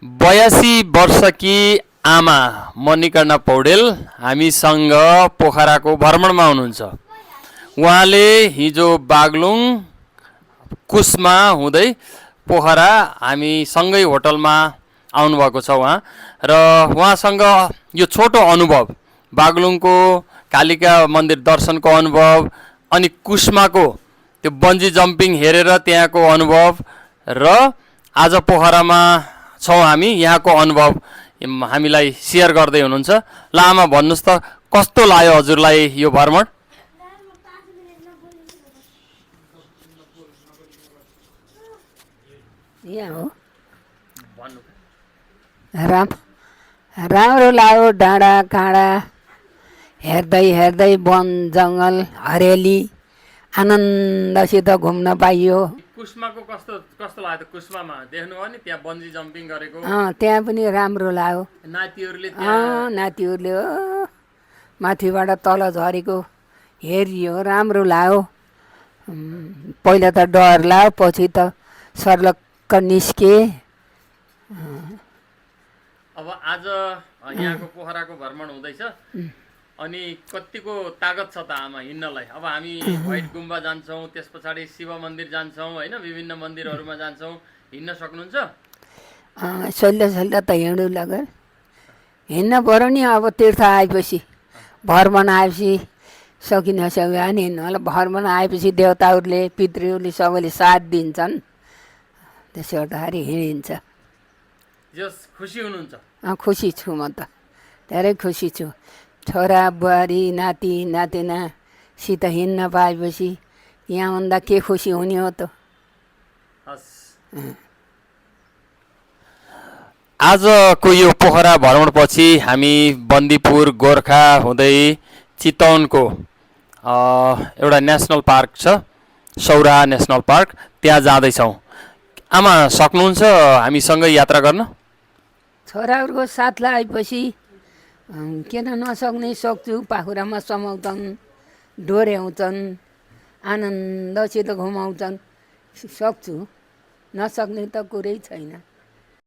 82 वर्षकी आमा मणिकर्णा पौडेल हामीसँग पोखराको भ्रमणमा हुनुहुन्छ। उहाँले हिजो बागलुङ कुस्मा हुँदै पोखरा हामी सँगै होटलमा आउनुभएको छ उहाँ, र उहाँसँग यो छोटो अनुभव बागलुङको कालिका मन्दिर दर्शनको अनुभव अनि कुस्माको त्यो बन्जी जम्पिङ हेरेर त्यहाँको अनुभव र आज पोखरामा छौँ हामी, यहाँको अनुभव हामीलाई सेयर गर्दै हुनुहुन्छ। ल आमा भन्नुहोस् त कस्तो लाग्यो हजुरलाई यो भ्रमण? यहाँ हो राम्रो लाग्यो। डाँडा काँडा हेर्दै हेर्दै वन जङ्गल हरियाली आनन्दसित घुम्न पाइयो। कुस्माको कस्तो कस्तो लाग्यो त? कुस्मामा देख्नुभयो नि त्यहाँ बन्जी जम्पिङ गरेको? त्यहाँ पनि राम्रो लाग्यो। नातिहरूले नातिहरूले माथिबाट तल झरेको हेरियो, राम्रो लाग्यो। पहिला त डर लाग्यो, पछि त सर्लक्क निस्के। अब आज यहाँको पोखराको भ्रमण हुँदैछ अनि कतिको तागत छ त आमा हिँड्नलाई? अब हामी व्हाइट गुम्बा जान्छौँ, त्यस पछाडि शिव मन्दिर जान्छौँ होइन, विभिन्न मन्दिरहरूमा जान्छौँ, हिँड्न सक्नुहुन्छ? सल्ल त हिँडु लाग्यो, हिँड्न पऱ्यो नि। अब तीर्थ आएपछि भ्रमण आएपछि सकि नसक्यो भने हिँड्नु होला। भ्रमण आएपछि देवताहरूले पितृहरूले सबैले साथ दिन्छन्, त्यसो गर्दाखेरि हिँडिन्छ। जस खुसी हुनुहुन्छ? खुसी छु, म त धेरै खुसी छु। छोरा बुहारी नाति नातिनासित हिँड्न पाएपछि यहाँभन्दा के खुसी हुने हो त? आजको यो पोखरा भ्रमणपछि हामी बन्दीपुर गोर्खा हुँदै चितवनको एउटा नेसनल पार्क छ, सौरा नेसनल पार्क, त्यहाँ जाँदैछौँ। आमा सक्नुहुन्छ हामीसँगै यात्रा गर्न? छोराहरूको साथलाई आएपछि किन नसक्ने? सक्छु। पाखुरामा समाउँछन्, डोर्याउँछन्, आनन्दसित घुमाउँछन्, सक्छु। नसक्ने त कुरै छैन।